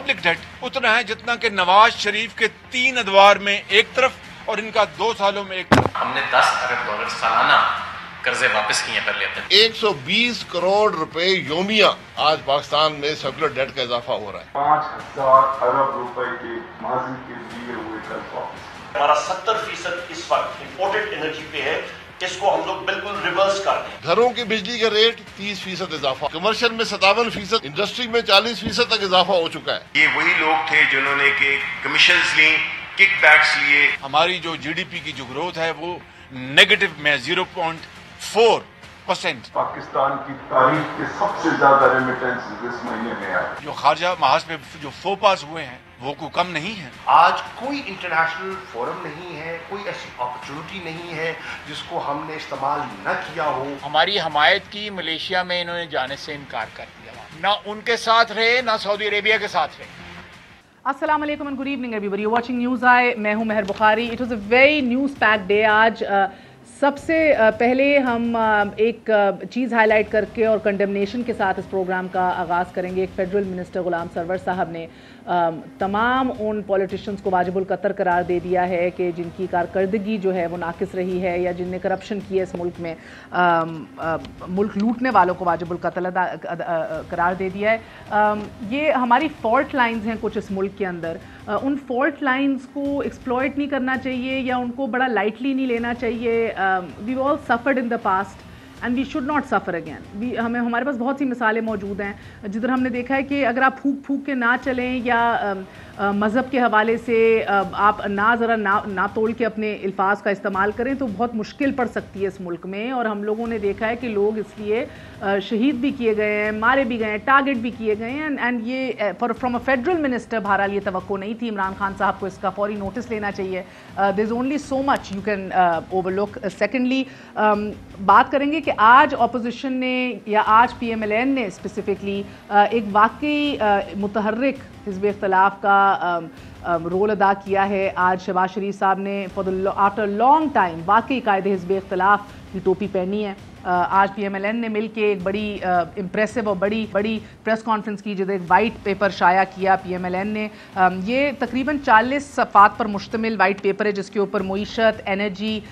Public debt उतना है जितना कि नवाज शरीफ के 3 अदवार में एक तरफ और इनका 2 सालों में एक तरफ। हमने 10 अरब डॉलर सालाना कर्जे वापस किए पहले अपने। 120 करोड़ रुपए योमिया आज पाकिस्तान में सर्कुलर डेट का इजाफा हो रहा है। 5000 अरब रुपए के माजी के लिए हुए कर्ज वापस। हमारा 70% इस वक्त इम्पोर्टेड एनर्जी पे है, इसको हम लोग बिल्कुल रिवर्स कर दें। घरों की बिजली का रेट 30% इजाफा, कमर्शियल में 57%, इंडस्ट्री में 40% तक इजाफा हो चुका है। ये वही लोग थे जिन्होंने के कमीशंस ली, किकबैक्स लिए। हमारी जो जीडीपी की जो ग्रोथ है वो नेगेटिव में 0.4%। पाकिस्तान की तारीख के सबसे ज्यादा रेमिटेंस इस महीने में आए। जो खारजा महाज पे जो फोपास हुए हैं वो कोई कम नहीं है। आज कोई इंटरनेशनल फोरम नहीं है, कोई ऐसी अपॉर्चुनिटी नहीं है जिसको हमने इस्तेमाल न किया हो। हमारी हमायत की मलेशिया में इन्होंने जाने से इनकार कर दिया, ना उनके साथ रहे ना सऊदी अरेबिया के साथ रहे। अस्सलाम वालेकुम and good evening everybody, you watching News Eye, मैं हूं Mehr Bukhari. It was a very news packed day आज। सबसे पहले हम एक चीज़ हाईलाइट करके और कंडेमनेशन के साथ इस प्रोग्राम का आगाज़ करेंगे। एक फेडरल मिनिस्टर गुलाम सरवर साहब ने तमाम उन पॉलिटिशियंस को वाजिबुल कतर करार दे दिया है कि जिनकी कारकर्दगी जो है वो नाकिस रही है या जिनने करप्शन की है इस मुल्क में, मुल्क लूटने वालों को वाजिबुल कत्ल करार दे दिया है। ये हमारी फॉल्ट लाइंस हैं कुछ इस मुल्क के अंदर, उन फॉल्ट लाइंस को एक्सप्लॉइट नहीं करना चाहिए या उनको बड़ा लाइटली नहीं लेना चाहिए। We all suffered in the past and we should not suffer again. हमारे पास बहुत सी मिसालें मौजूद हैं जिधर हमने देखा है कि अगर आप फूक फूक के ना चलें या मज़हब के हवाले से आप ना तोड़ के अपने अल्फाज का इस्तेमाल करें तो बहुत मुश्किल पड़ सकती है इस मुल्क में। और हम लोगों ने देखा है कि लोग इसलिए शहीद भी किए गए हैं, मारे भी गए हैं, टारगेट भी किए गए हैं। एंड ये फ्रॉम अ फेडरल मिनिस्टर बहरहाल ये तवक्को नहीं थी। इमरान खान साहब को इसका फौरी नोटिस लेना चाहिए। There is only so much you can overlook. Secondly बात करेंगे कि आज अपोजिशन ने या आज PMLN ने स्पेसिफिकली एक वाकई मुतहर्रिक हिज़्ब इख्तिलाफ का रोल अदा किया है। आज शहबाज शरीफ साहब ने आफ्टर लॉन्ग टाइम वाकई कायदे हिज़्ब इख्तिलाफ की टोपी पहनी है। आज PMLN ने मिल के एक बड़ी इम्प्रेसिव और बड़ी प्रेस कॉन्फ्रेंस की जिधर एक वाइट पेपर शाया किया PMLN ने। ये तकरीबन 40 सफ़ात पर मुश्तमिल वाइट पेपर है जिसके ऊपर मुईशत, energy,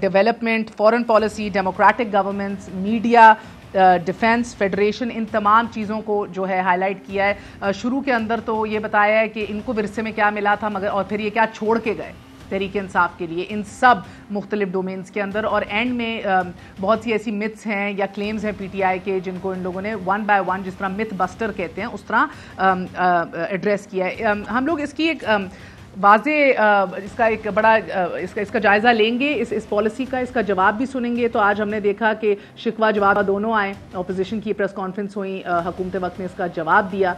development, foreign policy, democratic governance, media, defence, federation, इन तमाम चीज़ों को जो है हाईलाइट किया है। शुरू के अंदर तो ये बताया है कि इनको विरसे में क्या मिला था मगर और फिर ये क्या छोड़ के गए तहरीक इंसाफ के लिए इन सब मुख्तलिफ डोमेन्स के अंदर। और एंड में बहुत सी ऐसी मिथ्स हैं या क्लेम्स हैं PTI के जिनको इन लोगों ने वन बाय वन, जिस तरह मिथ बस्टर कहते हैं, उस तरह एड्रेस किया है। हम लोग इसकी एक वाज़े इसका एक बड़ा इसका जायज़ा लेंगे, इस पॉलिसी का इसका जवाब भी सुनेंगे। तो आज हमने देखा कि शिकवा जवाब दोनों आए, अपोजिशन की प्रेस कॉन्फ्रेंस हुई, हुकूमत वक्त ने इसका जवाब दिया।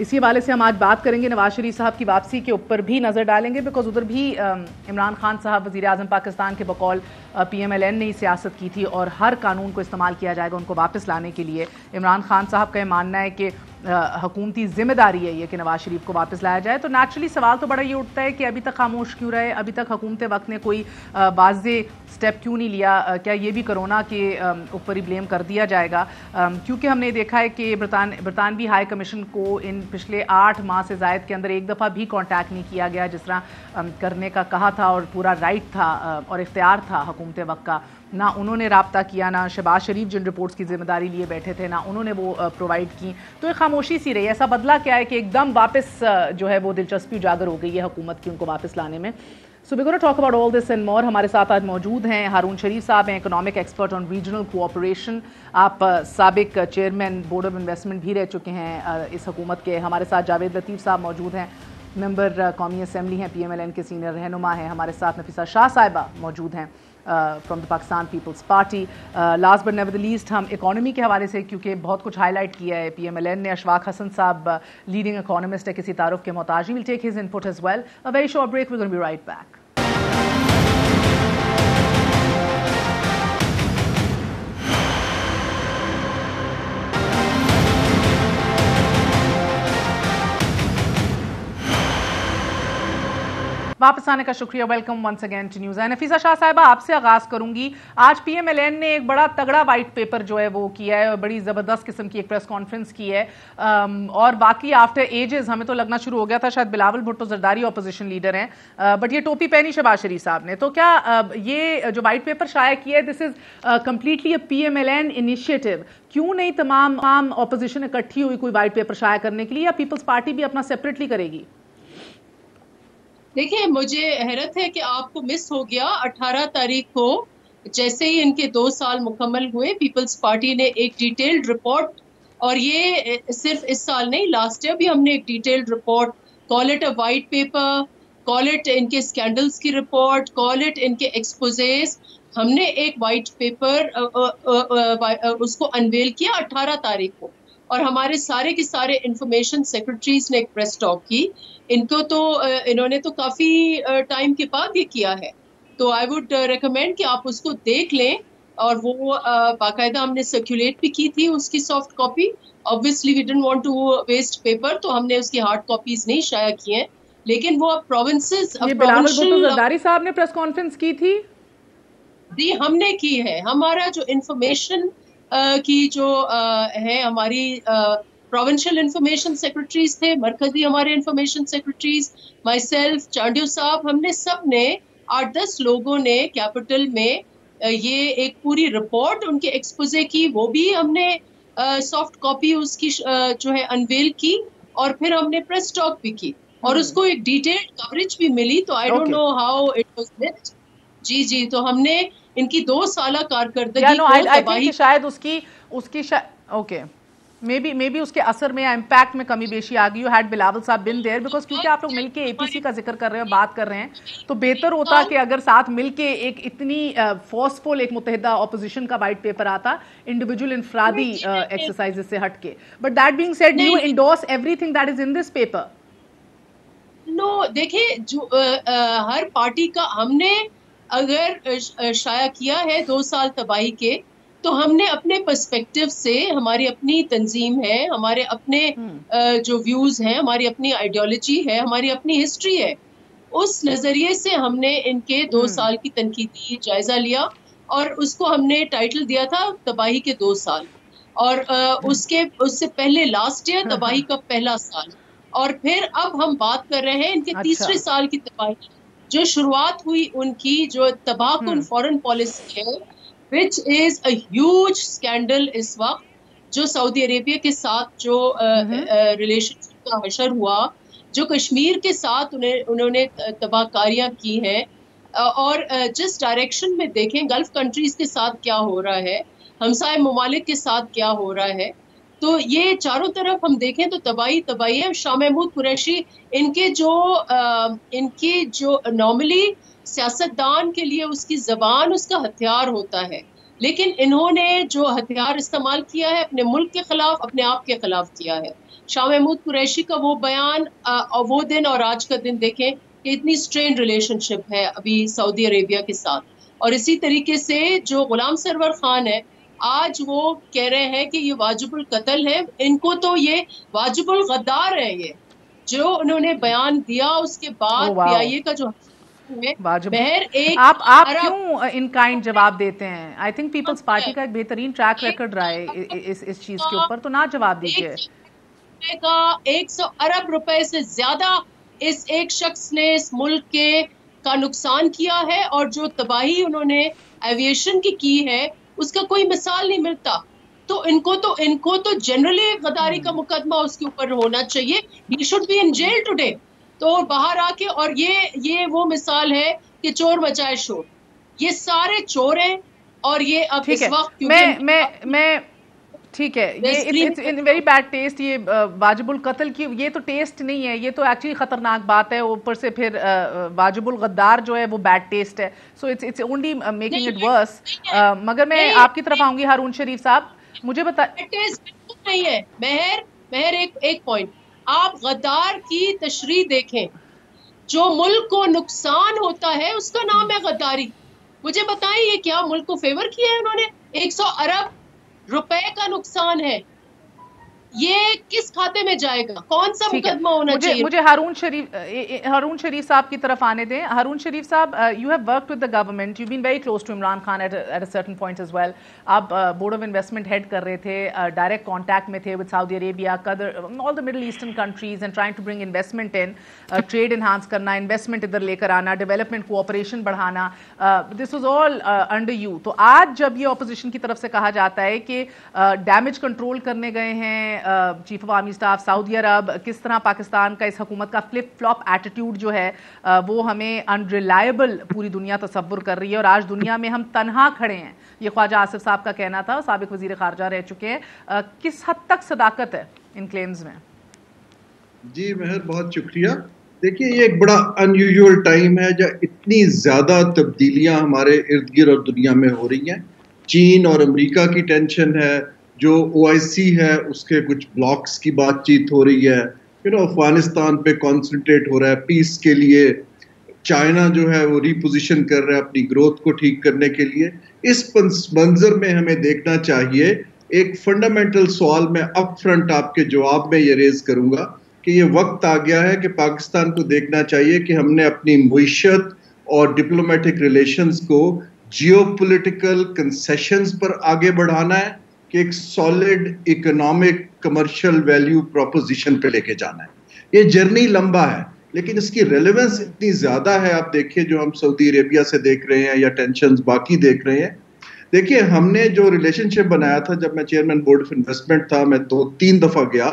इसी वाले से हम आज बात करेंगे। नवाज शरीफ साहब की वापसी के ऊपर भी नज़र डालेंगे बिकॉज उधर भी इमरान खान साहब वज़ीर आज़म पाकिस्तान के बकौल PMLN ने ही सियासत की थी और हर कानून को इस्तेमाल किया जाएगा उनको वापस लाने के लिए। इमरान खान साहब का ये मानना है कि हुकूमती ज़िम्मेदारी है ये कि नवाज शरीफ को वापस लाया जाए। तो नेचुरली सवाल तो बड़ा ये उठता है कि अभी तक खामोश क्यों रहे, अभी तक हुकूमत वक्त ने कोई वाज़े स्टेप क्यों नहीं लिया। क्या ये भी कोरोना के ऊपर ही ब्लेम कर दिया जाएगा? क्योंकि हमने देखा है कि बरतानवी हाई कमीशन को इन पिछले 8 माह से ज़ायद के अंदर एक दफ़ा भी कॉन्टैक्ट नहीं किया गया जिस तरह करने का कहा था और पूरा राइट था और इख्तियार था हुकूमत वक्त का। ना उन्होंने राब्ता किया, ना शहबाज शरीफ जिन रिपोर्ट्स की जिम्मेदारी लिए बैठे थे ना उन्होंने वो प्रोवाइड की। तो एक खामोशी सी रही। ऐसा बदला क्या है कि एकदम वापस जो है वो दिलचस्पी उजागर हो गई है हुकूमत की उनको वापस लाने में। So we gonna talk about all this and more. हमारे साथ आज मौजूद हैं हारून शरीफ साहब, हैं economic expert on regional cooperation. आप साबिक चेयरमैन बोर्ड ऑफ इन्वेस्टमेंट भी रह चुके हैं इस हुकूमत के। हमारे साथ जावेद लतीफ़ साहब मौजूद हैं, मेंबर कौमी असम्बली हैं, PMLN के सीनियर रहनुमा हैं। हमारे साथ नफीसा शाह साहिबा मौजूद हैं from the Pakistan Peoples Party. Last but never the least हम इकॉनमी के हवाले से क्योंकि बहुत कुछ हाईलाइट किया है PMLN ने। अशफाक हसन साहब लीडिंग इकोनॉमिस्ट है, किसी तारुफ के मोहताज। Will take his input as well. A very short break, we will be right back. वापस आने का शुक्रिया, welcome once again to news. Nafisa Shah साहिबा, आपसे आगाज़ करूंगी। आज PMLN ने एक बड़ा तगड़ा वाइट पेपर जो है वो किया है, बड़ी ज़बरदस्त किस्म की एक प्रेस कॉन्फ्रेंस की है, और बाकी आफ्टर एजेस हमें तो लगना शुरू हो गया था शायद बिलावल भुट्टो जरदारी अपोजिशन लीडर हैं, बट ये टोपी पहनी शहबाज शरीफ साहब ने। तो क्या ये जो वाइट पेपर शाया किया है, this is completely a PMLN initiative? क्यों नहीं तमाम अपोजिशन इकट्ठी हुई कोई वाइट पेपर शाया करने के लिए, या पीपल्स पार्टी भी अपना सेपरेटली करेगी? देखिए, मुझे हैरत है कि आपको मिस हो गया। 18 तारीख को जैसे ही इनके 2 साल मुकम्मल हुए, पीपल्स पार्टी ने एक डिटेल्ड रिपोर्ट, और ये सिर्फ इस साल नहीं, लास्ट ईयर भी हमने एक detailed report, call it a white paper, call it इनके स्कैंडल्स की रिपोर्ट, कॉल इट इनके एक्सपोजेस, हमने एक वाइट पेपर उसको अनवेल किया 18 तारीख को, और हमारे सारे के सारे इंफॉर्मेशन सेक्रेटरीज ने एक प्रेस टॉक की। इनको तो इन्होंने तो काफ़ी टाइम के बाद ये किया है, तो आई वुड रिकमेंड कि आप उसको देख लें, और वो बाकायदा हमने सर्कुलेट भी की थी उसकी soft copy. Obviously we didn't want to waste paper, तो हमने उसकी हार्ड कॉपीज नहीं शाया की हैं, लेकिन वो अब प्रोविंसेस, बिलावल भुट्टो जरदारी साहब ने प्रेस कॉन्फ्रेंस की थी जी, हमने की है। हमारा जो इंफॉर्मेशन की जो है, हमारी प्रोविंशियल इंफॉर्मेशन सेक्रेटरीज थे, मरकजी हमारे information secretaries, my self, Chandio साहब, हमने सब ने 8-10 लोगों ने कैपिटल में ये एक पूरी रिपोर्ट उनके एक्सपोजे की, वो भी हमने सॉफ्ट कॉपी उसकी जो है अनवेल की, और फिर हमने प्रेस टॉक भी की, और उसको एक डिटेल्ड कवरेज भी मिली। तो I don't know how it was missed. जी, तो हमने इनकी 2 साल कारकर्दगी को शायद उसकी ओके मे बी उसके असर में या इम्पैक्ट में कमी बेशी आ गई। यू हैड बिलावल साहब बिन देयर, बिकॉज क्योंकि आप लोग मिलके APC का जिक्र कर रहे हैं, बात कर रहे हैं, तो बेहतर होता कि अगर साथ मिलके एक इतनी फोर्सफुल एक मुतहदा ऑपोजिशन का वाइट पेपर आता, इंडिविजुअल इनफरादी एक्सरसाइजेस से हटके। But that being said, you endorse everything that is in this paper? No, देखिए, जो हर पार्टी का हमने अगर शाया किया है 2 साल तबाही के, तो हमने अपने पर्सपेक्टिव से, हमारी अपनी तंजीम है, हमारे अपने जो व्यूज हैं, हमारी अपनी आइडियोलॉजी है, हमारी अपनी हिस्ट्री है, उस नजरिए से हमने इनके 2 साल की तनकीदी जायजा लिया, और उसको हमने टाइटल दिया था तबाही के 2 साल, और उससे पहले लास्ट ईयर तबाही का पहला साल, और फिर अब हम बात कर रहे हैं इनके तीसरे साल की तबाही, जो शुरुआत हुई उनकी जो तबाहकुन फॉरेन पॉलिसी है, which is a huge scandal इस वक्त, जो सऊदी अरेबिया के साथ जो रिलेशनशिप का हशर हुआ, जो कश्मीर के साथ उन्होंने तबाहकारियां की हैं, और जिस डायरेक्शन में देखें गल्फ कंट्रीज के साथ क्या हो रहा है, हमसाय ममालिक के साथ क्या हो रहा है, तो ये चारों तरफ हम देखें तो तबाही है। शाह महमूद कुरैशी, इनके जो नॉर्मली सियासतदान के लिए उसकी ज़बान उसका हथियार होता है, लेकिन इन्होंने जो हथियार इस्तेमाल किया है अपने मुल्क के खिलाफ, अपने आप के खिलाफ किया है। शाह महमूद कुरैशी का वो बयान, वो दिन और आज का दिन देखें कि इतनी स्ट्रेन रिलेशनशिप है अभी सऊदी अरेबिया के साथ, और इसी तरीके से जो गुलाम सरवर खान है, आज वो कह रहे हैं कि ये वाजिबुल कत्ल है, इनको तो ये वाजिबुल गद्दार है, ये जो उन्होंने बयान दिया उसके बाद PIA का जो आप क्यों इन काइंड जवाब देते हैं? आई थिंक पीपल्स पार्टी का एक बेहतरीन ट्रैक रिकॉर्ड रहा है इस चीज के ऊपर, तो ना जवाब दीजिए। 100 अरब रुपए से ज्यादा इस एक शख्स ने इस मुल्क का नुकसान किया है, और जो तबाही उन्होंने एविएशन की है उसका कोई मिसाल नहीं मिलता। तो इनको तो जनरली गद्दारी का मुकदमा उसके ऊपर होना चाहिए। He should be in jail today. तो बाहर आके, और ये वो मिसाल है कि चोर मचाए शोर, ये सारे चोर हैं, और ये अब इस वक्त मैं ठीक है, ये it's in very bad taste. ये वाजिबुल कत्ल की ये तो टेस्ट नहीं है, ये तो एक्चुअली खतरनाक बात है। ऊपर से फिर वाजिबुल गद्दार जो है वो बैड टेस्ट है, so it's only making it worse. मगर मैं आपकी तरफ आऊंगी हारून शरीफ साहब, मुझे बता नहीं है महर एक पॉइंट, आप गद्दार की तशरीह देखें, जो मुल्क को नुकसान होता है उसका नाम है गद्दारी। मुझे बताएं ये क्या मुल्क को फेवर किया है उन्होंने? 100 अरब रुपए का नुकसान है, یہ کس کھاتے میں جائے گا, کون سا مقدمہ ہونا چاہیے؟ مجھے ہارون شریف صاحب کی طرف آنے دیں. ہارون شریف صاحب, you have worked with the government, you been very close to Imran Khan at a certain point as well. آپ بورڈ آف انویسٹمنٹ ہیڈ کر رہے تھے, ڈائریکٹ کانٹیکٹ میں تھے with Saudi Arabia, Qatar, all the Middle Eastern countries, and trying to bring investment in, trade enhance کرنا, investment ادھر لے کر آنا, ڈیولپمنٹ کوآپریشن بڑھانا, this was all under you. تو آج جب یہ اپوزیشن کی طرف سے کہا جاتا ہے کہ ڈیمیج کنٹرول کرنے گئے ہیں چیف آف آرمی اسٹاف سعودی عرب, کس طرح پاکستان کا اس حکومت کا فلپ فلاپ ایٹیٹیوڈ جو ہے وہ ہمیں انریلائبل پوری دنیا تصور کر رہی ہے, اور آج دنیا میں ہم تنہا کھڑے ہیں, یہ خواجہ آصف صاحب کا کہنا تھا, سابق وزیر خارجہ رہ چکے ہیں. کس حد تک صداقت ہے ان کلیمز میں؟ جی مہر, بہت شکریہ. دیکھیے یہ ایک بڑا ان یوزول ٹائم ہے جہاں اتنی زیادہ تبدیلیاں ہمارے ارد گرد اور دنیا میں ہو رہی ہیں. چین اور امریکہ کی ٹینشن ہے, جو OIC ہے اس کے کچھ بلاکس کی بات چیت ہو رہی ہے, افغانستان پہ کانسنٹریٹ ہو رہا ہے پیس کے لیے, چائنا جو ہے وہ ریپوزیشن کر رہا ہے اپنی گروتھ کو ٹھیک کرنے کے لیے. اس منظر میں ہمیں دیکھنا چاہیے, ایک فنڈامنٹل سوال میں اپ فرنٹ آپ کے جواب میں یہ ریز کروں گا کہ یہ وقت آ گیا ہے کہ پاکستان کو دیکھنا چاہیے کہ ہم نے اپنی معیشت اور ڈپلومیٹک ریلیشنز کو جیو پولیٹیکل کنسیشنز پر آگے بڑھانا ہے کہ ایک solid economic commercial value proposition پہ لے کے جانا ہے. یہ جرنی لمبا ہے لیکن اس کی ریلیونس اتنی زیادہ ہے. آپ دیکھیں جو ہم سعودی عربیہ سے دیکھ رہے ہیں یا ٹینشنز باقی دیکھ رہے ہیں. دیکھیے ہم نے جو ریلیشن شپ بنایا تھا جب میں چیئرمین بورڈ آف انویسٹمنٹ تھا, میں 2-3 دفعہ گیا,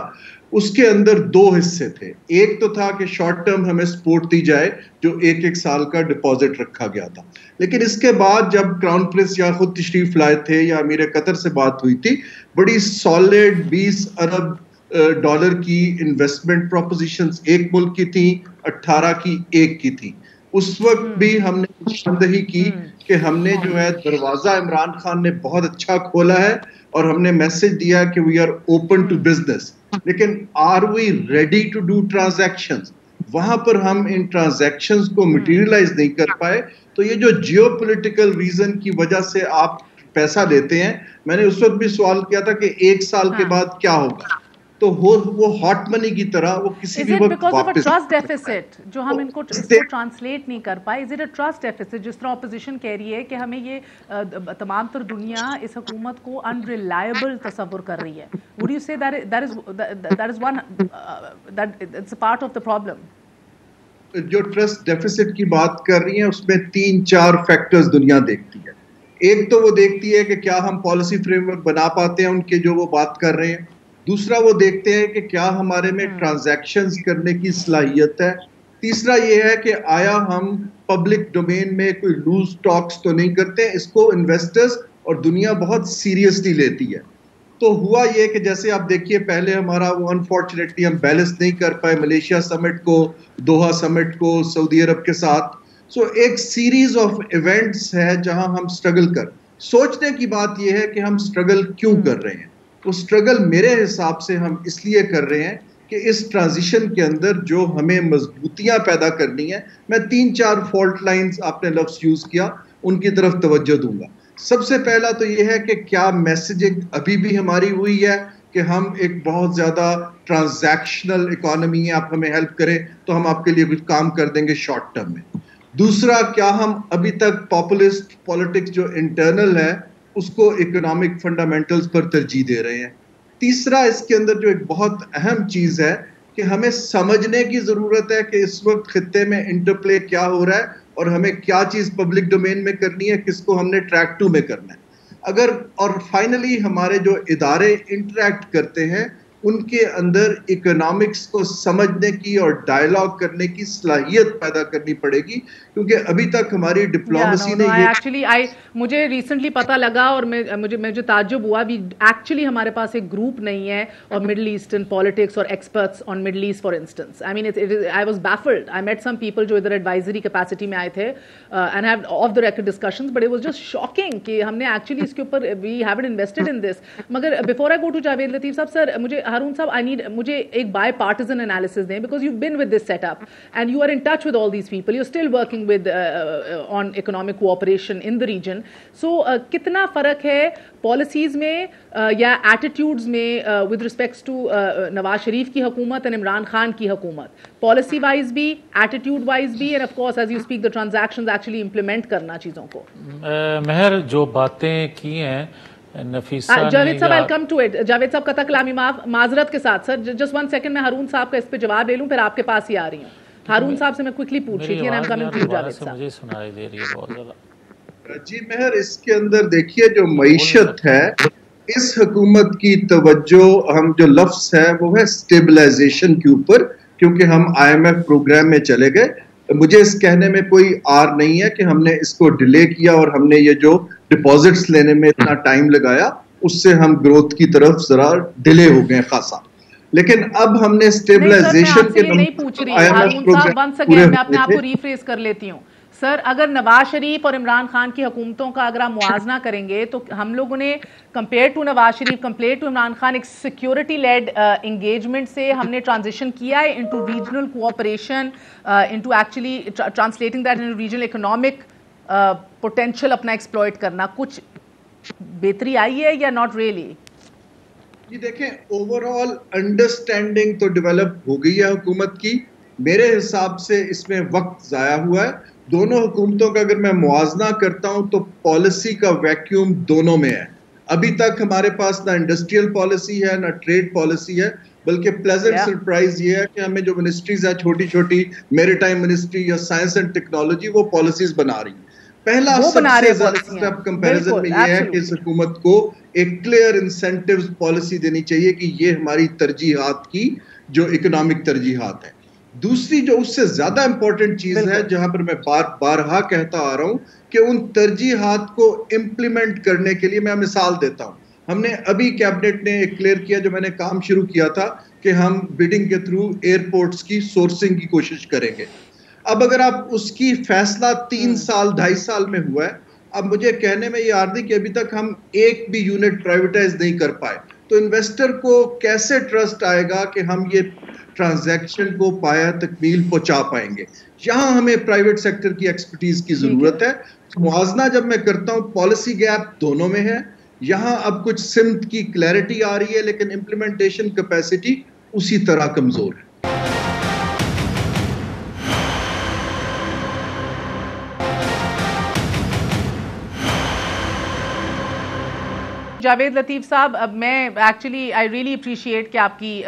اس کے اندر 2 حصے تھے. ایک تو تھا کہ شارٹ ٹرم ہمیں سپورٹ دی جائے جو 1-1 سال کا ڈپازٹ رکھا گیا تھا, لیکن اس کے بعد جب کراؤن پرنس یا خود تشریف لائے تھے یا امیر قطر سے بات ہوئی تھی, بڑی سالڈ 20 ارب ڈالر کی انویسٹمنٹ پروپوزیشنز ایک ملک کی تھیں, 18 کی ایک کی تھی. اس وقت بھی ہم نے نشاندہی کی کہ ہم نے جو ہے دروازہ عمران خان نے بہت اچھا کھولا ہے اور ہم نے میسج دیا کہ we are open to business, لیکن are we ready to do transactions. وہاں پر ہم ان ٹرانزیکشنز کو مٹیریلائز نہیں کر پائے. تو یہ جو جیو پولیٹیکل ریزن کی وجہ سے آپ پیسہ لیتے ہیں, میں نے اس وقت بھی سوال کیا تھا کہ 1 سال کے بعد کیا ہوگا, تو وہ ہاٹ منی کی طرح وہ کسی بھی وقت واپس. ٹرسٹ ڈیفیسٹ جو ہم ان کو ٹرانسلیٹ نہیں کر پائے, is it a trust deficits جس طرح اپوزیشن کہہ رہی ہے کہ ہمیں یہ تمام تر دنیا اس حکومت کو انریلائبل تصور کر رہی ہے. Would you say that is one it's a part of the problem? جو ٹرسٹ ڈیفیسٹ کی بات کر رہی ہیں اس میں 3-4 فیکٹرز دنیا دیکھتی ہے. ایک تو وہ دیکھتی ہے کہ کیا ہم پالیسی فریم ورک بنا پاتے ہیں ان کے جو وہ بات کر رہے ہیں. دوسرا وہ دیکھتے ہیں کہ کیا ہمارے میں ٹرانزیکشنز کرنے کی صلاحیت ہے. تیسرا یہ ہے کہ آیا ہم پبلک ڈومین میں کوئی لوز ٹاکس تو نہیں کرتے. اس کو انویسٹرز اور دنیا بہت سیریسلی لیتی ہے. تو ہوا یہ کہ جیسے آپ دیکھیے پہلے ہمارا وہ انفارچونیٹلی ہم بیلنس نہیں کر پائے ملیشیا سمٹ کو, دوحہ سمٹ کو سعودی عرب کے ساتھ. سو ایک سیریز آف ایونٹس ہے جہاں ہم سٹرگل کر. سوچنے کی بات یہ ہے کہ ہم سٹرگل کیوں کر رہے ہیں. وہ سٹرگل میرے حساب سے ہم اس لیے کر رہے ہیں کہ اس ٹرانزیشن کے اندر جو ہمیں مضبوطیاں پیدا کرنی ہیں, میں 3-4 فالٹ لائنز آپ نے لفظ یوز کیا ان کی طرف توجہ دوں گا. سب سے پہلا تو یہ ہے کہ کیا میسیجنگ ابھی بھی ہماری ہوئی ہے کہ ہم ایک بہت زیادہ ٹرانزیکشنل اکانومی ہے, آپ ہمیں ہیلپ کریں تو ہم آپ کے لیے کچھ کام کر دیں گے شارٹ ٹرم میں. دوسرا, کیا ہم ابھی تک پاپولسٹ پالیٹکس جو انٹرنل ہے اس کو اکنامک فنڈامنٹلز پر ترجیح دے رہے ہیں. تیسرا, اس کے اندر جو ایک بہت اہم چیز ہے کہ ہمیں سمجھنے کی ضرورت ہے کہ اس وقت خطے میں انٹرپلے کیا ہو رہا ہے اور ہمیں کیا چیز پبلک ڈومین میں کرنی ہے, کس کو ہم نے ٹریک 2 میں کرنا ہے. اگر اور فائنلی ہمارے جو ادارے انٹریکٹ کرتے ہیں ان کے اندر اکنامکس کو سمجھنے کی اور ڈائیلاگ کرنے کی صلاحیت پیدا کرنی پڑے گی, کیونکہ ابھی تک ہماری ڈپلومیسی نے ایکچولی مجھے ریسنٹلی پتہ لگا اور مجھے تعجب ہوا بھی ایکچولی ہمارے پاس ایک گروپ نہیں ہے اور مڈل ایسٹرن پالیٹکس اور experts on middle east for instance. I mean I was baffled. I met some people جو ادھر ایڈوائزری کیپیسٹی میں آئے تھے and have off the record discussions, but it was just shocking کہ ہم نے actually اس کے اوپر we haven't invested in this. مگر before I go to Javed Latif صاحب, سر مجھے हारून साहब, I need मुझे एक bipartisan analysis दें, because you've been with this setup and you are in touch with all these people. You're still working with on economic cooperation in the region. So कितना फ़र्क है policies में या attitudes में with respects to Nawaz Sharif की हुकूमत and Imran Khan की हुकूमत, policy wise भी, attitude wise भी, and of course as you speak the transactions actually implement करना चीज़ों को. महर जो बातें की हैं नफीसा जावेद साहब, I'll come to it. Javed साहब कथा कलामी माजरत के साथ सर, just one second, मैं हारून साहब का इस पे जवाब ले लूं, फिर आपके पास ही आ रही हूँ. हारून साहब से मैं क्विकली पूछ रही थी, I'm coming to you, Javed साहब. मुझे सुनाई दे रही है बहुत ज़्यादा. जी महर, इसके अंदर देखिए जो मईशत है, इस हुकूमत की तवज्जो, हम जो लफ्ज़ है वो है स्टेबलाइजेशन के ऊपर, क्योंकि हम IMF प्रोग्राम में चले गए. मुझे इस कहने में कोई आर नहीं है कि हमने इसको डिले किया और हमने ये जो डिपॉजिट्स लेने में इतना टाइम लगाया, उससे हम ग्रोथ की तरफ जरा डिले हो गए खासा. लेकिन अब हमने स्टेबलाइजेशन के नहीं पूछ रही हारून साहब, वंस अगेन मैं अपने आप को रिफ्रेज कर लेती हूँ. सर, अगर नवाज शरीफ और इमरान खान की हुकूमतों का अगर आप मुआवजा करेंगे तो हम लोगों ने compare to Nawaz Sharif, compare to Imran Khan, एक सिक्योरिटी लेड एंगेजमेंट से हमने ट्रांजिशन किया है into regional cooperation, into actually translating that into regional economic potential अपना एक्सप्लॉइट करना. कुछ बेहतरी आई है या नॉट रियली? ये देखें, ओवरऑल अंडरस्टैंडिंग तो डेवलप हो गई है हुकूमत की. मेरे हिसाब से इसमें वक्त ज़ाया हुआ है. दोनों हुकूमतों का अगर मैं मुआजना करता हूं तो पॉलिसी का वैक्यूम दोनों में है. अभी तक हमारे पास ना इंडस्ट्रियल पॉलिसी है ना ट्रेड पॉलिसी है, बल्कि प्लेजेंट सरप्राइज ये है कि हमें जो मिनिस्ट्रीज है, छोटी छोटी मैरीटाइम मिनिस्ट्री या साइंस एंड टेक्नोलॉजी, वो पॉलिसीज बना रही. पहला सबसे स्टेप कंपैरिजन में ये है कि इस हुकूमत को एक क्लियर इंसेंटिव्स पॉलिसी देनी चाहिए कि ये हमारी तरजीहात की जो इकोनॉमिक तरजीहात है. दूसरी जो उससे ज्यादा इंपॉर्टेंट चीज है, जहां पर मैं बारहा कहता आ रहा हूं कि उन तरजीहात को इम्प्लीमेंट करने के लिए मैं मिसाल देता हूं. हमने अभी कैबिनेट ने एक क्लियर किया, जो मैंने काम शुरू किया था, कि हम बिडिंग के थ्रू एयरपोर्ट्स की सोर्सिंग की कोशिश करेंगे. अब अगर आप उसकी फैसला 3 साल 2.5 साल में हुआ है, अब मुझे कहने में ये आर्दी कि अभी तक हम एक भी यूनिट प्राइवेटाइज नहीं कर पाए, तो इन्वेस्टर को कैसे ट्रस्ट आएगा कि हम ये ट्रांजैक्शन को पाया तकमील पहुंचा पाएंगे? यहाँ हमें प्राइवेट सेक्टर की एक्सपर्टीज की जरूरत है. मुआवजा जब मैं करता हूँ, पॉलिसी गैप दोनों में है. यहाँ अब कुछ सिमत की क्लैरिटी आ रही है, लेकिन इम्प्लीमेंटेशन कैपेसिटी उसी तरह कमजोर है. जावेद लतीफ़ साहब, अब मैं एक्चुअली आई रियली अप्रिशिएट कि आपकी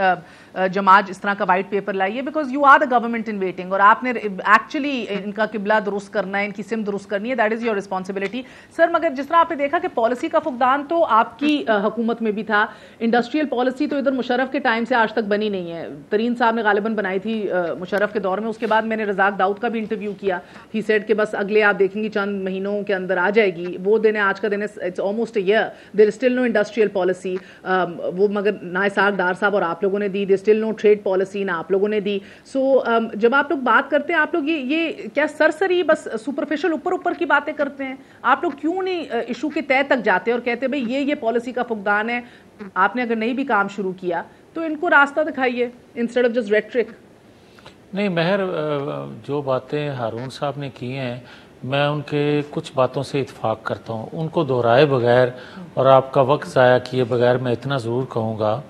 जमात इस तरह का वाइट पेपर लाई है, because you are the government in waiting, और आपने एक्चुअली इनका किबला दुरुस्त करना है, इनकी सिम दुरुस्त करनी है, that is your responsibility. Sir, मगर जिस तरह आपने देखा कि पॉलिसी का फुकदान तो आपकी हुकूमत में भी था. इंडस्ट्रियल पॉलिसी तो इधर मुशर्रफ के टाइम से आज तक बनी नहीं है. तरीन साहब ने गालिबन बनाई थी मुशर्रफ के दौर में. उसके बाद मैंने रज़ाक दाऊद का भी इंटरव्यू किया. ही सेड कि बस अगले आप देखेंगी चंद महीनों के अंदर आ जाएगी. वो दिन है, आज का दिन है, it's almost a year, there is still no industrial policy. वो मगर ना इसाक डार साहब और आप लोगों ने दी, there still no trade policy ना आप लोगों ने दी. सो जब आप लोग बात करते हैं, आप लोग ये क्या सरसरी बस सुपरफिशियल ऊपर की बातें करते हैं? आप लोग क्यों नहीं इशू के तय तक जाते और कहते भाई ये पॉलिसी का फुकदान है, आपने अगर नहीं भी काम शुरू किया तो इनको रास्ता दिखाइए इंस्टेड ऑफ जस्ट रेट्रिक. नहीं महर, जो बातें हारून साहब ने की हैं, मैं उनके कुछ बातों से इत्फाक करता हूँ. उनको दोहराए बगैर और आपका वक्त ज़ाया किए बगैर मैं इतना ज़रूर कहूँगा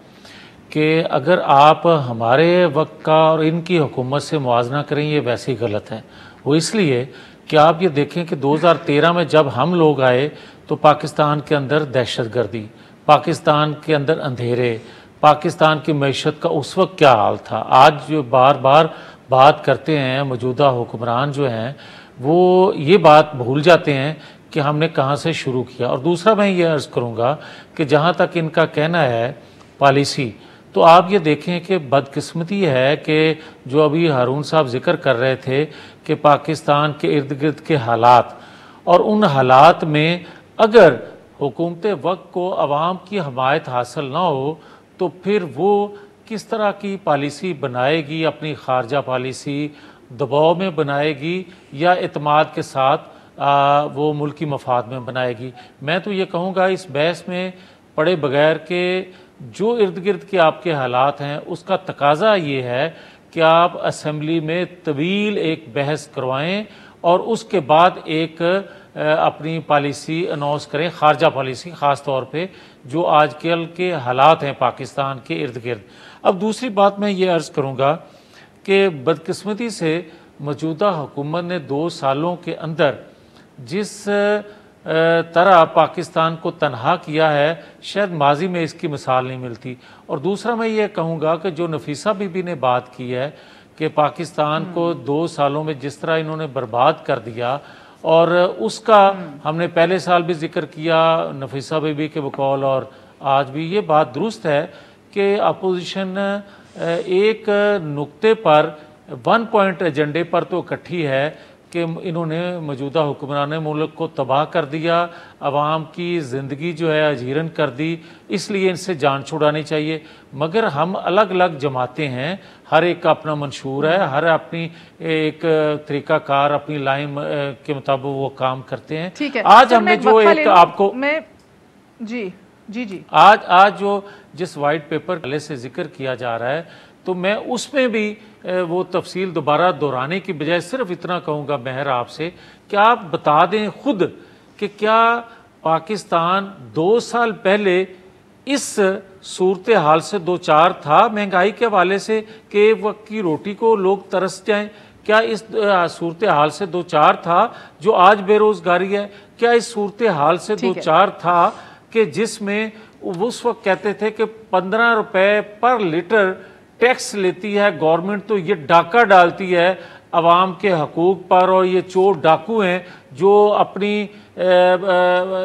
कि अगर आप हमारे वक्त का और इनकी हुकूमत से मुआवजा करें, ये वैसे ही गलत है. वो इसलिए कि आप ये देखें कि 2013 में जब हम लोग आए तो पाकिस्तान के अंदर दहशतगर्दी, पाकिस्तान के अंदर अंधेरे, पाकिस्तान की मैशत का उस वक्त क्या हाल था. आज जो बार बार बात करते हैं मौजूदा हुक्मरान जो हैं, वो ये बात भूल जाते हैं कि हमने कहाँ से शुरू किया. और दूसरा मैं ये अर्ज़ करूँगा कि जहाँ तक इनका कहना है पॉलिसी, तो आप ये देखें कि बदकिस्मती है कि जो अभी हारून साहब जिक्र कर रहे थे कि पाकिस्तान के इर्द गिर्द के हालात, और उन हालात में अगर हुकूमत वक्त को अवाम की हमायत हासिल ना हो तो फिर वो किस तरह की पॉलिसी बनाएगी, अपनी खारजा पॉलिसी दबाव में बनाएगी या इत्माद के साथ वो मुल्की मफाद में बनाएगी. मैं तो ये कहूँगा इस बहस में پڑے بغیر کہ جو ارد گرد کے آپ کے حالات ہیں اس کا تقاضا یہ ہے کہ آپ اسمبلی میں طویل ایک بحث کروائیں اور اس کے بعد ایک اپنی پالیسی اناؤنس کریں، خارجہ پالیسی خاص طور پہ جو آج کل کے حالات ہیں پاکستان کے ارد گرد۔ اب دوسری بات میں یہ عرض کروں گا کہ بدقسمتی سے موجودہ حکومت نے 2 سالوں کے اندر جس طرح پاکستان کو تنہا کیا ہے شاید ماضی میں اس کی مثال نہیں ملتی۔ اور دوسرا میں یہ کہوں گا کہ جو نفیسہ بی بی نے بات کی ہے کہ پاکستان کو 2 سالوں میں جس طرح انہوں نے برباد کر دیا، اور اس کا ہم نے پہلے سال بھی ذکر کیا نفیسہ بی بی کے بقول، اور آج بھی یہ بات درست ہے کہ اپوزیشن ایک نقطے پر 1 پوائنٹ ایجنڈے پر تو اکٹھی ہے کہ انہوں نے موجودہ حکمران ملک کو تباہ کر دیا، عوام کی زندگی جو ہے اجیرن کر دی، اس لیے ان سے جان چھڑانی چاہیے۔ مگر ہم الگ الگ جماعتیں ہیں، ہر ایک کا اپنا منشور ہے، ہر اپنی ایک طریقہ کار اپنی لائن کے مطابق وہ کام کرتے ہیں۔ آج ہم نے جو ایک آپ کو آج جو جس وائٹ پیپر سے ذکر کیا جا رہا ہے تو میں اس میں بھی وہ تفصیل دوبارہ دہرانے کی بجائے صرف اتنا کہوں گا مہر آپ سے کہ آپ بتا دیں خود کہ کیا پاکستان 2 سال پہلے اس صورتحال سے دوچار تھا مہنگائی کے حوالے سے کہ ایک وقت کی روٹی کو لوگ ترس جائیں؟ کیا اس صورتحال سے دوچار تھا جو آج بے روزگاری ہے؟ کیا اس صورتحال سے دوچار تھا کہ جس میں اس وقت کہتے تھے کہ 15 روپے پر لیٹر ٹیکس لیتی ہے گورنمنٹ تو یہ ڈاکہ ڈالتی ہے عوام کے حقوق پر، اور یہ چور ڈاکو ہیں جو اپنی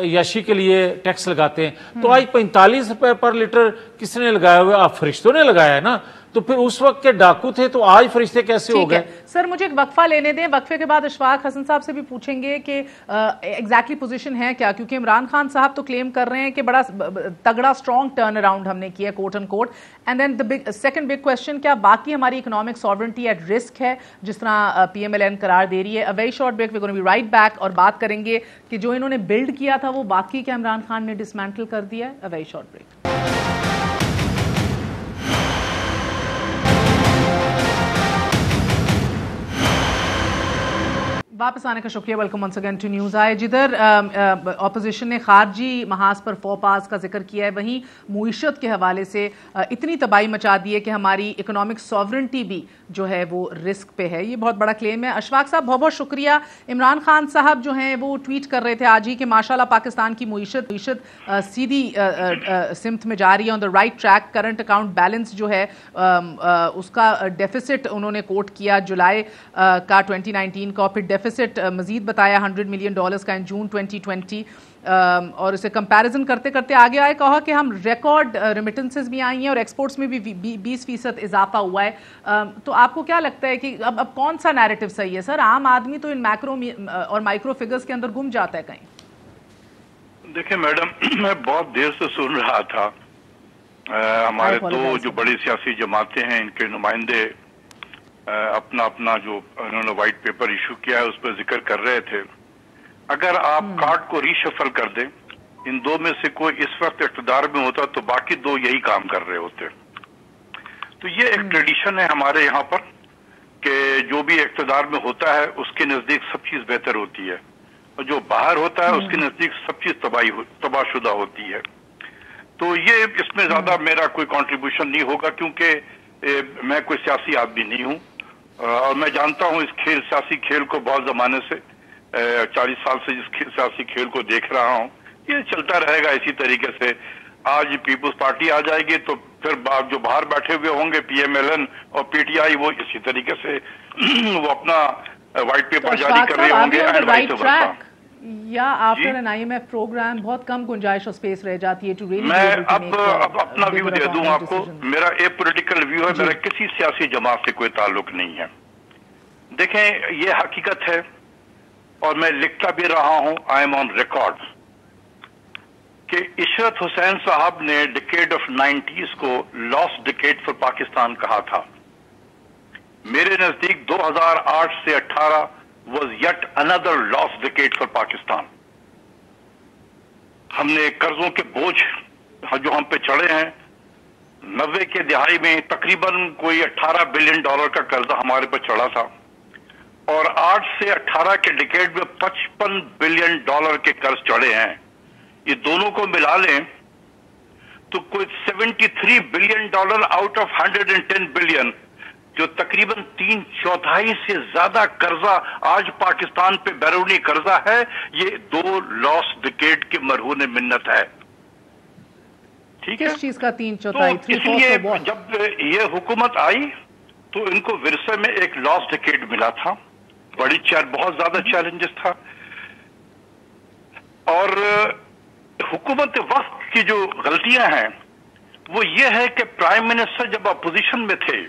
یاشی کے لیے ٹیکس لگاتے ہیں؟ تو آج 45 روپے پر لیٹر کس نے لگایا ہوا ہے؟ آپ فرشتوں نے لگایا ہے نا، تو پھر اس وقت کے ڈاکو تھے تو آج فرشتے کیسے ہو گئے؟ سر مجھے ایک وقفہ لینے دیں، وقفے کے بعد اشفاق حسن صاحب سے بھی پوچھیں گے کہ ایگزیکٹلی پوزیشن ہے کیا، کیونکہ عمران خان صاحب تو کلیم کر رہے ہیں کہ بڑا تگڑا اسٹرانگ ٹرن اراؤنڈ ہم نے کیا quote and quote, and then the second big question کیا باقی ہماری اکنامک ساورنٹی ایٹ رسک ہے جس طرح پی ایم ایل این قرار دے رہی ہے؟ Very short break, we gonna be right back, اور بات کریں گے کہ جو انہوں نے بلڈ کیا تھا وہ باقی کیا عمران خان نے ڈسمینٹل کر دیا ہے؟ Very short break. واپس آنے کا شکریہ، welcome once again to news آئے۔ جدھر اپوزیشن نے خارجی محاذ پر فوپاس کا ذکر کیا ہے، وہیں معیشت کے حوالے سے اتنی تباہی مچا دی ہے کہ ہماری اکنامک ساورنٹی بھی جو ہے وہ رسک پہ ہے، یہ بہت بڑا کلیم ہے۔ اشفاق صاحب بہت بہت شکریہ۔ عمران خان صاحب جو ہیں وہ ٹویٹ کر رہے تھے آج ہی کہ ماشاءاللہ پاکستان کی معیشت سیدھی سمت میں جا رہی ہے، on the right track. Current account balance جو ہے اس کا ڈیفیسٹ انہوں نے کوٹ کیا جولائی کا 2019 کا، پھر ڈیفیسٹ مزید بتایا $100 ملین کا ان جون 2020، اور اسے کمپیریزن کرتے کرتے آگے آئے، کہا کہ ہم ریکارڈ ریمیٹنسز بھی آئی ہیں اور ایکسپورٹس میں بھی 20% اضافہ ہوا ہے۔ تو آپ کو کیا لگتا ہے کہ اب کون سا نیریٹو صحیح ہے سر؟ عام آدمی تو ان میکرو اور مائکرو فگرز کے اندر گم جاتا ہے کہیں۔ دیکھیں میڈم، میں بہت دیر سے سن رہا تھا ہمارے 2 جو بڑی سیاسی جماعتیں ہیں ان کے نمائندے اپنا اپنا جو انہوں نے وائٹ پیپر ایشو کیا ہے اس پہ ذکر کر رہے تھے۔ اگر آپ کارڈ کو ری شفل کر دیں، ان 2 میں سے کوئی اس وقت اقتدار میں ہوتا تو باقی 2 یہی کام کر رہے ہوتے۔ تو یہ ایک ٹریڈیشن ہے ہمارے یہاں پر کہ جو بھی اقتدار میں ہوتا ہے اس کے نزدیک سب چیز بہتر ہوتی ہے، اور جو باہر ہوتا ہے اس کے نزدیک سب چیز تباہ شدہ ہوتی ہے۔ تو یہ اس میں زیادہ میرا کوئی کنٹریبیوشن نہیں ہوگا، کیونکہ میں کوئی سیاسی آدمی نہیں ہوں، اور میں جانتا ہوں اس سیاسی کھیل کو بہت زمانے سے، 40 سال سے جس سیاسی کھیل کو دیکھ رہا ہوں، یہ چلتا رہے گا اسی طریقے سے۔ آج پیپلز پارٹی آ جائے گی تو پھر جو باہر بیٹھے ہوئے ہوں گے پی ایم ایل این اور پی ٹی آئی، وہ اسی طریقے سے وہ اپنا وائٹ پیپر جاری کر رہے ہوں گے۔ یا after an I M F programme بہت کم گنجائش اور سپیس رہ جاتی ہے ٹو ریلی۔ میں اب اپنا ویو دے دوں آپ کو، میرا ایک پولیٹیکل ویو ہے، میرا کسی سیاسی جماعت سے کوئی تعلق نہیں ہے۔ دیکھیں یہ حقیقت ہے اور میں لکھتا بھی رہا ہوں، آئی ایم آن ریکارڈ، کہ عشرت حسین صاحب نے ڈیکیڈ آف 90s کو لاسٹ ڈیکیڈ فار پاکستان کہا تھا۔ میرے نزدیک 2008 سے 18 was yet another lost decade for Pakistan۔ ہم نے قرضوں کے بوجھ जो हम पे चढ़े हैं, 90 के दिहाई में तकरीबन कोई $18 बिलियन का कर्जा हमारे पर चढ़ा था, और 8 से 18 के डिकेड में $55 बिलियन के कर्ज चढ़े हैं। ये दोनों को मिला लें तो कोई $73 बिलियन आउट ऑफ 110 बिलियन, जो तकरीबन 3/4 से ज्यादा कर्जा आज पाकिस्तान पे बैरूनी कर्जा है, ये 2 लॉस्ट डिकेड के मरहून मिन्नत है। ठीक है, किस चीज का 3/4? तो इसलिए जब ये हुकूमत आई तो इनको विरसे में एक लॉस्ट डिकेड मिला था, बहुत ज्यादा चैलेंजेस था, और हुकूमत वक्त की जो गलतियां हैं वो ये है कि प्राइम मिनिस्टर जब अपोजिशन में थे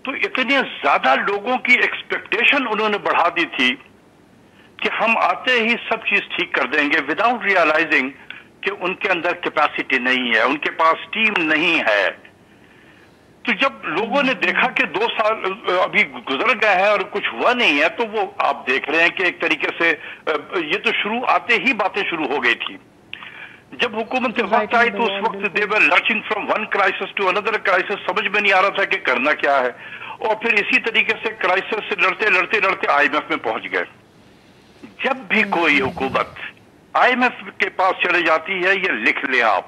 तो इतने ज्यादा लोगों की एक्सपेक्टेशन उन्होंने बढ़ा दी थी कि हम आते ही सब चीज ठीक कर देंगे, विदाउट रियलाइजिंग कि उनके अंदर कैपेसिटी नहीं है, उनके पास टीम नहीं है। तो जब लोगों ने देखा कि 2 साल अभी गुजर गए हैं और कुछ हुआ नहीं है, तो वो आप देख रहे हैं कि एक तरीके से ये तो शुरू आते ही बातें शुरू हो गई थी। जब हुकूमत वक्त आई तो उस वक्त they were lurching from one crisis to another crisis, समझ में नहीं आ रहा था कि करना क्या है, और फिर इसी तरीके से क्राइसिस से लड़ते लड़ते लड़ते IMF में पहुंच गए। जब भी कोई हुकूमत IMF के पास चले जाती है, ये लिख लें आप,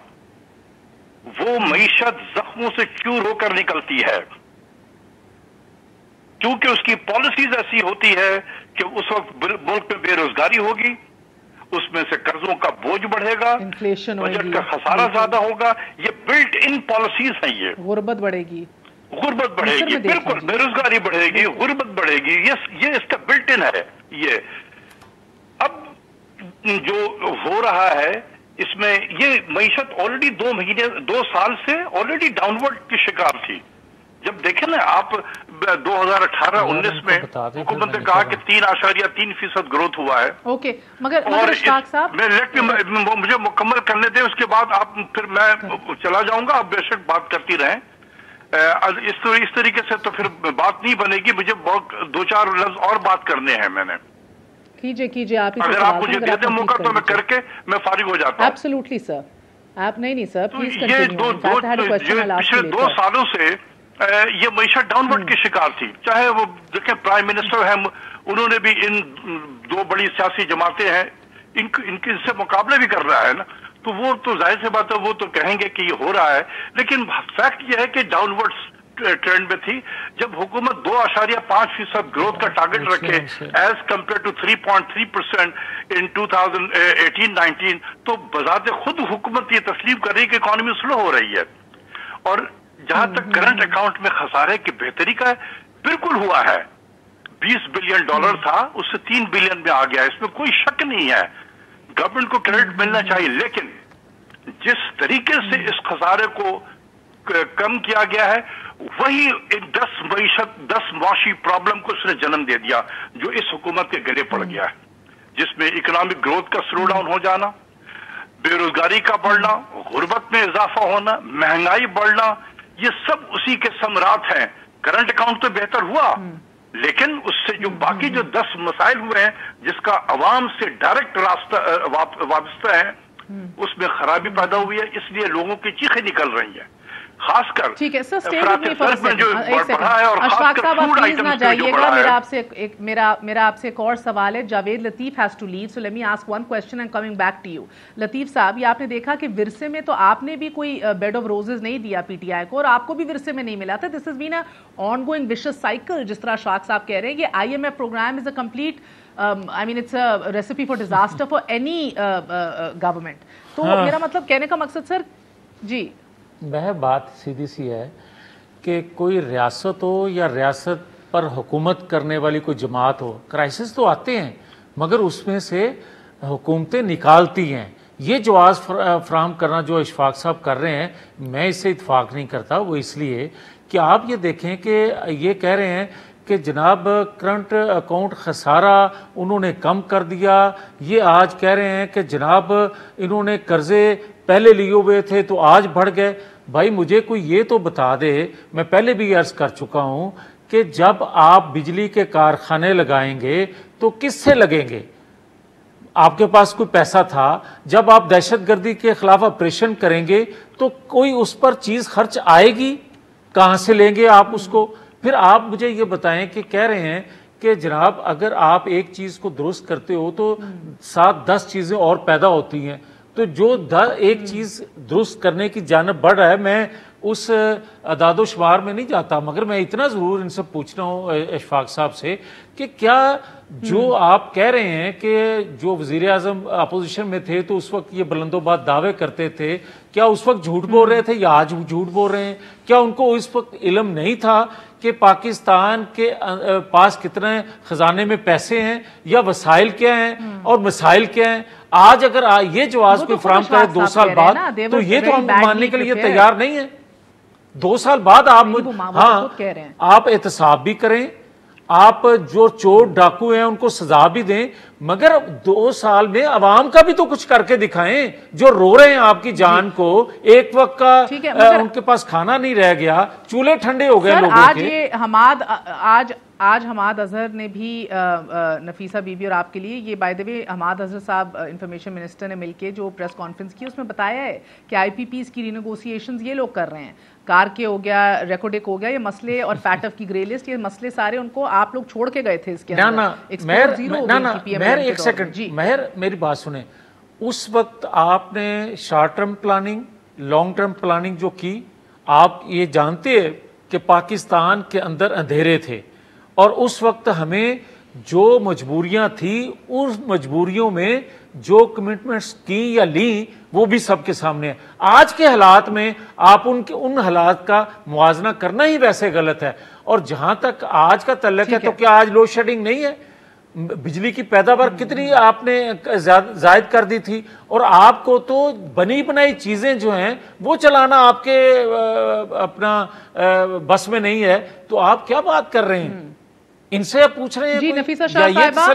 वो मईशत जख्मों से क्यूर होकर निकलती है, क्योंकि उसकी पॉलिसीज ऐसी होती है कि उस वक्त मुल्क में बेरोजगारी होगी, उसमें से कर्जों का बोझ बढ़ेगा, इन्फ्लेशन बजट का खसारा ज्यादा होगा, ये बिल्ट इन पॉलिसीज हैं। ये गुर्बत बढ़ेगी, बिल्कुल बेरोजगारी बढ़ेगी, गुर्बत बढ़ेगी, ये इसका बिल्ट इन है। ये अब जो हो रहा है इसमें ये मईशत ऑलरेडी 2 साल से ऑलरेडी डाउनवर्ड की शिकार थी। जब देखें ना आप 2018-19 में हुकूमत ने कहा कि 3.3% ग्रोथ हुआ है। ओके, मगर इशफाक साहब मुझे मुकम्मल करने दें, उसके बाद आप फिर मैं चला जाऊंगा, आप बेशक बात करती रहें। इस तरीके से तो फिर बात नहीं बनेगी, मुझे 2-4 लफ्ज और बात करने हैं मैंने। कीजिए आप, अगर आप मुझे दे दें मौका तो मैं करके मैं फारिग हो जाता हूँ। एब्सोल्युटली सर, आप नहीं सर, प्लीज ये पिछले 2 सालों से ये मईशत डाउनवर्ड की शिकार थी। चाहे वो देखें प्राइम मिनिस्टर हैं, उन्होंने भी इन 2 बड़ी सियासी जमातें हैं, इनके से मुकाबले भी कर रहा है ना, तो वो तो जाहिर सी बात है वो तो कहेंगे कि ये हो रहा है, लेकिन फैक्ट ये है कि डाउनवर्ड ट्रेंड में थी। जब हुकूमत 2.5% ग्रोथ का टारगेट रखे एज कंपेयर टू 3.3% इन 2018-19, तो बजाते खुद हुकूमत ये तस्लीम कर रही है कि इकॉनमी स्लो हो रही है। और जहां तक करंट अकाउंट में खसारे की बेहतरी का बिल्कुल हुआ है, $20 बिलियन था, उससे $3 बिलियन में आ गया, इसमें कोई शक नहीं है, गवर्नमेंट को क्रेडिट मिलना चाहिए। लेकिन जिस तरीके से इस खसारे को कम किया गया है, वही 10 मुआशी प्रॉब्लम को उसने जन्म दे दिया, जो इस हुकूमत के गले पड़ गया है, जिसमें इकोनॉमिक ग्रोथ का स्लो डाउन हो जाना, बेरोजगारी का बढ़ना, गुर्बत में इजाफा होना, महंगाई बढ़ना, ये सब उसी के समरात हैं। करंट अकाउंट तो बेहतर हुआ, लेकिन उससे जो बाकी जो 10 मसाइल हुए हैं जिसका अवाम से डायरेक्ट वाबस्ता है, उसमें खराबी पैदा हुई है, इसलिए लोगों की चीखें निकल रही है। खासकर ठीक है सर, अशफाक साहब आप प्लीज ना जाइएगा, मेरा आपसे एक और सवाल है। Javed Latif has to leave, so let me ask one question and coming back to you. Latif साहब, ये आपने देखा कि विरसे में तो आपने भी कोई बेड ऑफ रोजेस नहीं दिया PTI को, और आपको भी विरसे में नहीं मिला था। This has been a ongoing vicious cycle, जिस तरह अशफाक साहब कह रहे हैं। ये IMF programme is a complete it's a recipe for disaster for any government. तो मेरा मतलब कहने का मकसद सर जी, वह बात सीधी सी है कि कोई रियासत हो या रियासत पर हुकूमत करने वाली कोई जमात हो, क्राइसिस तो आते हैं मगर उसमें से हुकूमतें निकालती हैं। ये जवाब फ्राहम करना जो इशफाक साहब कर रहे हैं, मैं इससे इत्फाक नहीं करता। वो इसलिए कि आप ये देखें कि ये कह रहे हैं कि जनाब करंट अकाउंट खसारा उन्होंने कम कर दिया, ये आज कह रहे हैं कि जनाब इन्होंने कर्जे पहले लिए हुए थे तो आज बढ़ गए। भाई मुझे कोई ये तो बता दे, मैं पहले भी अर्ज कर चुका हूँ कि जब आप बिजली के कारखाने लगाएंगे तो किससे लगेंगे? آپ کے پاس کوئی پیسہ تھا. جب آپ دہشت گردی کے خلاف آپریشن کریں گے تو کوئی اس پر چیز خرچ آئے گی, کہاں سے لیں گے آپ اس کو؟ پھر آپ مجھے یہ بتائیں کہ کہہ رہے ہیں کہ جناب اگر آپ ایک چیز کو درست کرتے ہو تو 7-10 چیزیں اور پیدا ہوتی ہیں, تو جو ایک چیز درست کرنے کی جانب بڑھ رہا ہے, میں اس اعداد و شمار میں نہیں جاتا, مگر میں اتنا ضرور ان سے پوچھنا ہوں اشفاق صاحب سے کہ کیا جو آپ کہہ رہے ہیں کہ جو وزیر اعظم اپوزیشن میں تھے تو اس وقت یہ بلند و بات دعوے کرتے تھے, کیا اس وقت جھوٹ بول رہے تھے یا آج جھوٹ بول رہے ہیں؟ کیا ان کو اس وقت علم نہیں تھا کہ پاکستان کے پاس کتنے خزانے میں پیسے ہیں یا وسائل کیا ہیں اور مسائل کیا ہیں؟ آج اگر یہ جواز کوئی فراہم کرے 2 سال بعد, تو یہ تو ہم ماننے کے لیے تیار نہیں ہیں. 2 سال بعد آپ احتساب بھی کریں, آپ جو چور ڈاکو ہیں ان کو سزا بھی دیں, مگر 2 سال میں عوام کا بھی تو کچھ کر کے دکھائیں. جو رو رہے ہیں آپ کی جان کو, ایک وقت کا ان کے پاس کھانا نہیں رہ گیا, چولہے ٹھنڈے ہو گئے لوگوں کے. آج حماد اظہر نے بھی نفیسہ بی بی اور آپ کے لیے یہ بائی دا وے حماد اظہر صاحب انفارمیشن منسٹر نے مل کے جو پریس کانفرنس کی اس میں بتایا ہے کہ آئی پی پیز کی رینیگوسیشنز یہ لوگ کر رہے ہیں. کار کے ہو گیا, ریکوڈک ہو گیا, یہ مسئلے اور پیٹف کی گرے لسٹ, یہ مسئلے سارے ان کو آپ لوگ چھوڑ کے گئے تھے اس کے اندر. مہر ایک سیکنڈ, مہر میری بات سنیں. اس وقت آپ نے short term planning, long term planning جو کی, آپ یہ جانتے ہیں کہ پاکستان کے اندر اندھیرے تھے اور اس وقت ہمیں جو مجبوریاں تھیں اس مجبوریوں میں جو کمٹمنٹس کی یا لیں وہ بھی سب کے سامنے ہے. آج کے حالات میں آپ ان حالات کا موازنہ کرنا ہی ویسے غلط ہے. اور جہاں تک آج کا تعلق ہے تو کیا آج لوڈ شیڈنگ نہیں ہے؟ بجلی کی پیداوار کتنی آپ نے زائد کر دی تھی, اور آپ کو تو بنی بنائی چیزیں جو ہیں وہ چلانا آپ کے اپنا بس میں نہیں ہے, تو آپ کیا بات کر رہے ہیں؟ ان سے پوچھ رہے ہیں جی نفیسہ شاہ صاحبہ,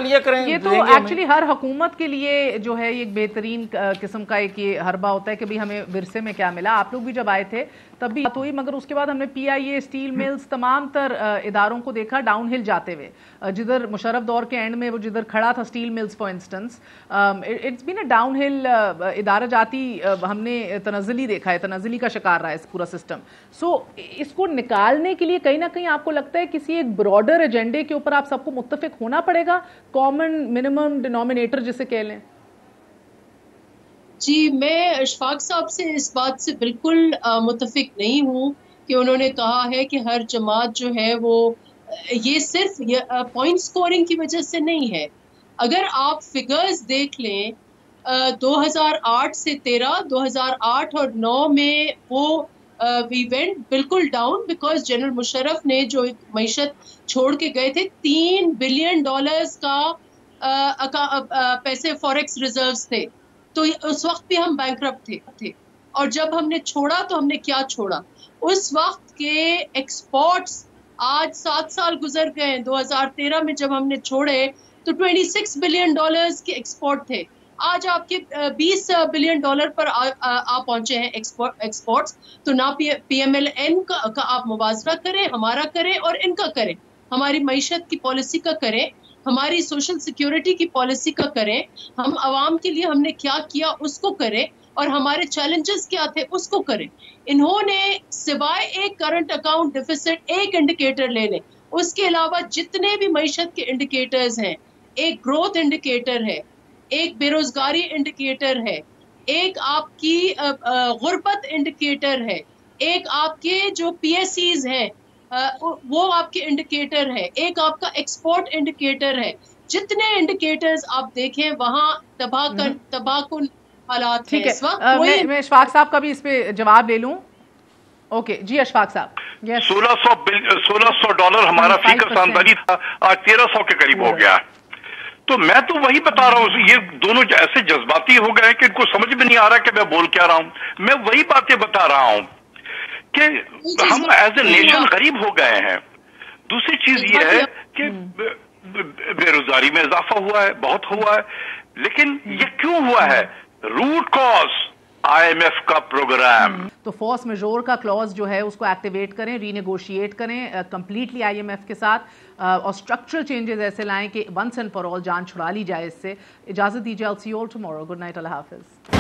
یہ تو ایکچولی ہر حکومت کے لیے جو ہے ایک بہترین قسم کا ایک یہ حربہ ہوتا ہے کہ بھی ہمیں ورثے میں کیا ملا. آپ لوگ بھی جب آئے تھے تب بھی بات ہوئی, مگر اس کے بعد ہم نے پی آئی اے, اسٹیل ملز, تمام تر اداروں کو دیکھا ڈاؤن ہل جاتے ہوئے. جدھر مشرف دور کے اینڈ میں وہ جدھر کھڑا تھا steel mills for instance, it's been a downhill ادارہ جاتی, ہم نے تنزلی دیکھا ہے, تنزلی کا شکار رہا ہے اس پورا سسٹم. سو اس کو نکالنے کے لیے کہیں نہ کہیں آپ کو لگتا ہے کسی ایک براڈر ایجنڈے کے اوپر آپ سب کو متفق ہونا پڑے گا, کامن منیمم ڈینومینیٹر جسے کہہ لیں؟ جی میں اشفاق صاحب سے اس بات سے بالکل متفق نہیں ہوں کہ انہوں نے کہا ہے کہ ہر جماعت جو ہے وہ یہ صرف پوائنٹ سکورنگ کی وجہ سے نہیں ہے. اگر آپ فگرز دیکھ لیں 2008 سے 13, 2008 اور 9 میں وہ وی وینٹ بالکل ڈاؤن بیکاز جنرل مشرف نے جو معیشت چھوڑ کے گئے تھے, $3 بلین کا پیسے فوریکس ریزروز تھے, تو اس وقت بھی ہم بینکرپٹ تھے. اور جب ہم نے چھوڑا تو ہم نے کیا چھوڑا؟ اس وقت کے ایکسپورٹس آج 7 سال گزر گئے. 2013 میں جب ہم نے چھوڑے تو $26 بلین کے ایکسپورٹ تھے. آج آپ کے $20 بلین پر آپ پہنچے ہیں ایکسپورٹس. تو نہ پی ایم ایل این کا آپ موازنہ کریں, ہمارا کریں اور ان کا کریں, ہماری معیشت کی پالیسی کا کریں, ہماری سوشل سیکیورٹی کی پالیسی کا کریں, ہم عوام کے لیے ہم نے کیا کیا اس کو کریں, اور ہمارے چیلنجز کیا تھے اس کو کریں. انہوں نے سوائے ایک کرنٹ اکاؤنٹ ڈیفیسٹ ایک انڈیکیٹر لے لیں, اس کے علاوہ جتنے بھی معیشت کے انڈیکیٹرز ہیں, ایک گروتھ انڈیکیٹر ہے, ایک بے روزگاری انڈیکیٹر ہے, ایک آپ کی غربت انڈیکیٹر ہے, ایک آپ کے جو پی ایس سیز ہیں وہ آپ کے انڈیکیٹر ہے, ایک آپ کا ایکسپورٹ انڈیکیٹر ہے. جتنے انڈیکیٹرز آپ دیکھیں وہاں تباہ کن حالات ہیں اس وقت. میں اشفاق صاحب کا بھی اس پہ جواب لے لوں. اوکے جی اشفاق صاحب. $1600 ہمارا فی کا خاندانی تھا, آج 1300 کے قریب ہو گیا. تو میں تو وہی بتا رہا ہوں, یہ دونوں ایسے جذباتی ہو گئے کہ ان کو سمجھ میں نہیں آ رہا کہ میں بول کیا رہا ہوں. میں وہی باتیں بتا رہا ہوں کہ ہم ایز اے نیشن غریب ہو گئے ہیں. دوسری چیز یہ ہے کہ بے روزگاری میں اضافہ ہوا ہے, بہت ہوا ہے, لیکن یہ کیوں ہوا ہے؟ روٹ کاز IMF का प्रोग्राम। तो फोर्स मेजोर का क्लॉज जो है उसको एक्टिवेट करें, रीनेगोशिएट करें कंप्लीटली IMF के साथ और स्ट्रक्चरल चेंजेस ऐसे लाएं कि वंस एंड फॉर ऑल जान छुड़ा ली जाए इससे। इजाजत दीजिए, I'll see you all tomorrow. Good night, Allah Hafiz.